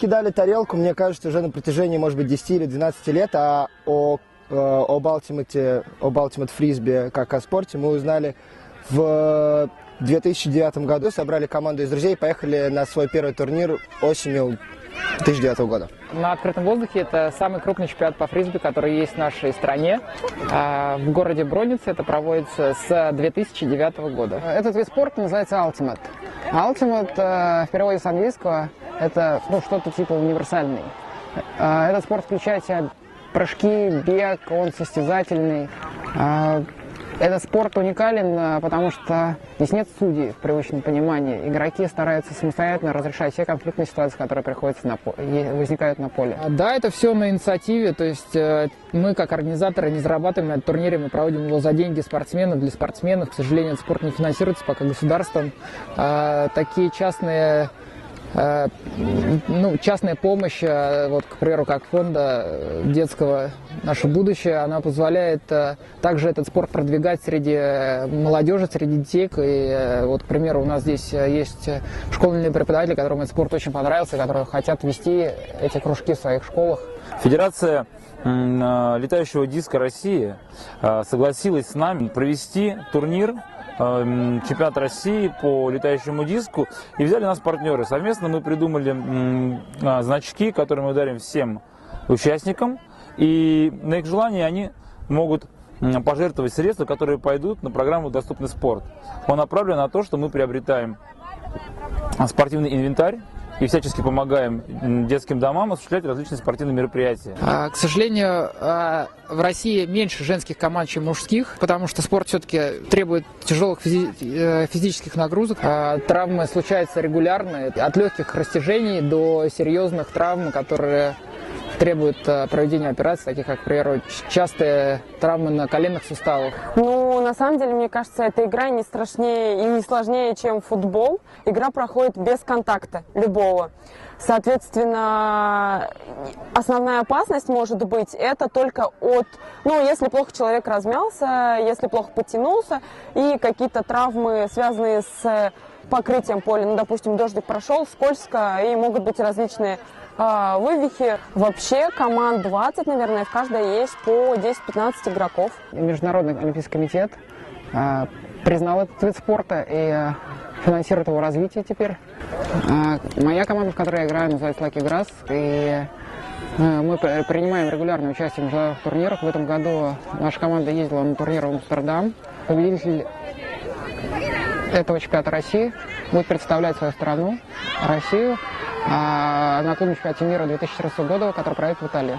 кидали тарелку, мне кажется, уже на протяжении, может быть, 10 или 12 лет, а об Ultimate Frisbee как о спорте мы узнали в 2009 году. Собрали команду из друзей, поехали на свой первый турнир осенью 2009 года. На открытом воздухе это самый крупный чемпионат по фрисби, который есть в нашей стране. В городе Броннице это проводится с 2009 года. Этот вид спорта называется Ultimate. Ultimate в переводе с английского это что-то типа универсальный. Этот спорт включает в себя прыжки, бег, он состязательный. Этот спорт уникален, потому что здесь нет судей в привычном понимании. Игроки стараются самостоятельно разрешать все конфликтные ситуации, которые возникают на поле. Да, это все на инициативе. То есть мы, как организаторы, не зарабатываем на этом турнире, мы проводим его за деньги спортсменов, для спортсменов. К сожалению, этот спорт не финансируется пока государством. Такие частные... частная помощь, вот, к примеру, как фонда детского «Наше будущее», она позволяет также этот спорт продвигать среди молодежи, среди детей. И вот, к примеру, у нас здесь есть школьные преподаватели, которым этот спорт очень понравился, которые хотят вести эти кружки в своих школах. Федерация летающего диска России согласилась с нами провести турнир чемпионат России по летающему диску, и взяли нас партнеры. Совместно мы придумали значки, которые мы дарим всем участникам, и на их желание они могут пожертвовать средства, которые пойдут на программу «Доступный спорт». Он направлен на то, что мы приобретаем спортивный инвентарь и всячески помогаем детским домам осуществлять различные спортивные мероприятия. К сожалению, в России меньше женских команд, чем мужских, потому что спорт все-таки требует тяжелых физических нагрузок. Травмы случаются регулярно, от легких растяжений до серьезных травм, которые требуют проведения операций, таких как, к примеру, частые травмы на коленных суставах. Ну, на самом деле, мне кажется, эта игра не страшнее и не сложнее, чем футбол. Игра проходит без контакта любого. Соответственно, основная опасность может быть это только от, если плохо человек размялся, если плохо подтянулся, и какие-то травмы, связанные с покрытием поля. Допустим, дождик прошел, скользко, и могут быть различные вывихи. Вообще команд 20, наверное, в каждой есть по 10-15 игроков. Международный олимпийский комитет признал этот вид спорта и финансирует его развитие теперь. Моя команда, в которой я играю, называется Lucky Grass, и мы принимаем регулярное участие в международных турнирах. В этом году наша команда ездила на турнир в Амстердам. Победитель этого чемпионата России будет представлять свою страну, Россию, на клубном чемпионате мира 2014 года, который пройдет в Италии.